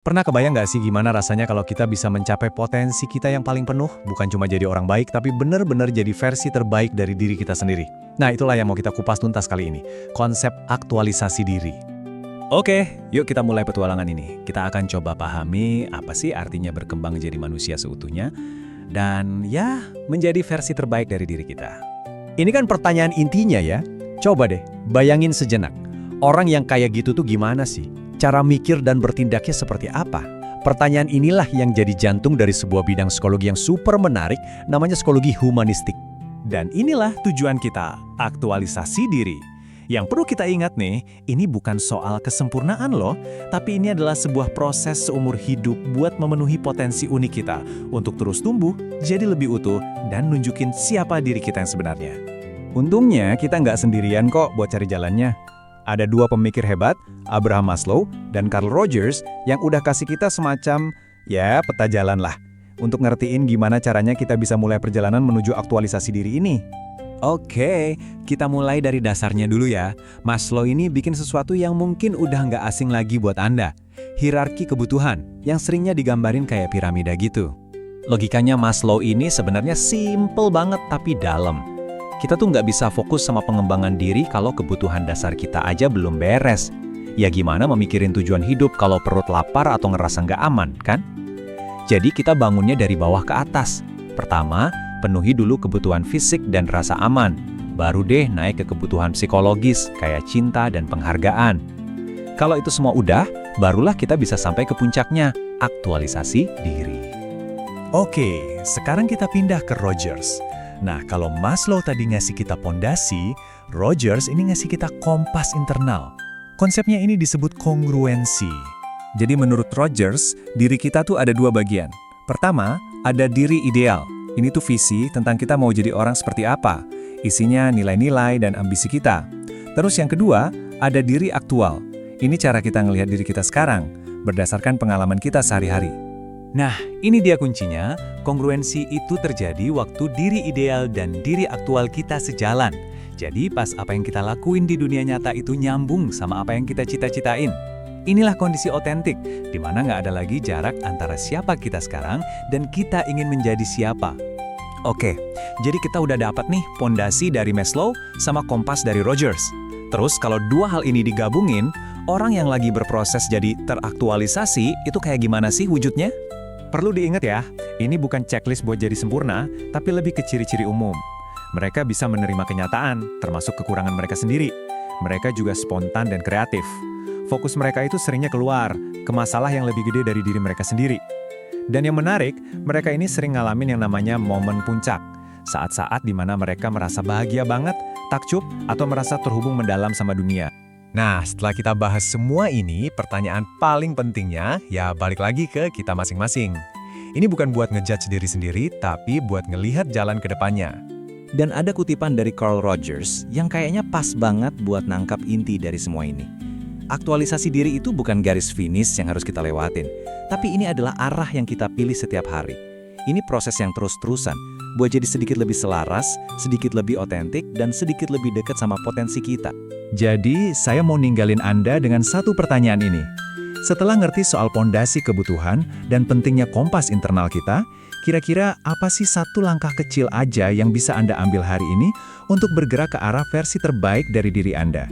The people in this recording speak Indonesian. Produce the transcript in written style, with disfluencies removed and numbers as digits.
Pernah kebayang nggak sih gimana rasanya kalau kita bisa mencapai potensi kita yang paling penuh, bukan cuma jadi orang baik, tapi benar-benar jadi versi terbaik dari diri kita sendiri? Nah, itulah yang mau kita kupas tuntas kali ini, konsep aktualisasi diri. Oke, yuk kita mulai petualangan ini. Kita akan coba pahami apa sih artinya berkembang jadi manusia seutuhnya, dan ya, menjadi versi terbaik dari diri kita. Ini kan pertanyaan intinya ya. Coba deh, bayangin sejenak. Orang yang kayak gitu tuh gimana sih? Cara mikir dan bertindaknya seperti apa? Pertanyaan inilah yang jadi jantung dari sebuah bidang psikologi yang super menarik, namanya psikologi humanistik. Dan inilah tujuan kita, aktualisasi diri. Yang perlu kita ingat nih, ini bukan soal kesempurnaan loh, tapi ini adalah sebuah proses seumur hidup buat memenuhi potensi unik kita untuk terus tumbuh, jadi lebih utuh, dan nunjukin siapa diri kita yang sebenarnya. Untungnya kita nggak sendirian kok buat cari jalannya. Ada dua pemikir hebat, Abraham Maslow dan Carl Rogers, yang udah kasih kita semacam, ya peta jalan lah, untuk ngertiin gimana caranya kita bisa mulai perjalanan menuju aktualisasi diri ini. Oke, kita mulai dari dasarnya dulu ya. Maslow ini bikin sesuatu yang mungkin udah nggak asing lagi buat Anda. Hierarki kebutuhan, yang seringnya digambarin kayak piramida gitu. Logikanya Maslow ini sebenarnya simple banget tapi dalam. Kita tuh nggak bisa fokus sama pengembangan diri kalau kebutuhan dasar kita aja belum beres. Ya gimana memikirin tujuan hidup kalau perut lapar atau ngerasa nggak aman, kan? Jadi kita bangunnya dari bawah ke atas. Pertama, penuhi dulu kebutuhan fisik dan rasa aman. Baru deh naik ke kebutuhan psikologis, kayak cinta dan penghargaan. Kalau itu semua udah, barulah kita bisa sampai ke puncaknya, aktualisasi diri. Oke, sekarang kita pindah ke Rogers. Nah, kalau Maslow tadi ngasih kita pondasi, Rogers ini ngasih kita kompas internal. Konsepnya ini disebut kongruensi. Jadi menurut Rogers, diri kita tuh ada dua bagian. Pertama, ada diri ideal. Ini tuh visi tentang kita mau jadi orang seperti apa. Isinya nilai-nilai dan ambisi kita. Terus yang kedua, ada diri aktual. Ini cara kita ngelihat diri kita sekarang, berdasarkan pengalaman kita sehari-hari. Nah, ini dia kuncinya. Kongruensi itu terjadi waktu diri ideal dan diri aktual kita sejalan. Jadi pas apa yang kita lakuin di dunia nyata itu nyambung sama apa yang kita cita-citain. Inilah kondisi otentik, di mana nggak ada lagi jarak antara siapa kita sekarang dan kita ingin menjadi siapa. Oke, jadi kita udah dapat nih pondasi dari Maslow sama kompas dari Rogers. Terus kalau dua hal ini digabungin, orang yang lagi berproses jadi teraktualisasi itu kayak gimana sih wujudnya? Perlu diingat ya, ini bukan checklist buat jadi sempurna, tapi lebih ke ciri-ciri umum. Mereka bisa menerima kenyataan, termasuk kekurangan mereka sendiri. Mereka juga spontan dan kreatif. Fokus mereka itu seringnya keluar, ke masalah yang lebih gede dari diri mereka sendiri. Dan yang menarik, mereka ini sering ngalamin yang namanya momen puncak. Saat-saat di mana mereka merasa bahagia banget, takjub, atau merasa terhubung mendalam sama dunia. Nah, setelah kita bahas semua ini, pertanyaan paling pentingnya ya balik lagi ke kita masing-masing. Ini bukan buat ngejudge diri sendiri, tapi buat ngelihat jalan ke depannya. Dan ada kutipan dari Carl Rogers yang kayaknya pas banget buat nangkap inti dari semua ini. Aktualisasi diri itu bukan garis finish yang harus kita lewatin, tapi ini adalah arah yang kita pilih setiap hari. Ini proses yang terus-terusan, buat jadi sedikit lebih selaras, sedikit lebih otentik, dan sedikit lebih dekat sama potensi kita. Jadi, saya mau ninggalin Anda dengan satu pertanyaan ini. Setelah ngerti soal pondasi kebutuhan dan pentingnya kompas internal kita, kira-kira apa sih satu langkah kecil aja yang bisa Anda ambil hari ini untuk bergerak ke arah versi terbaik dari diri Anda?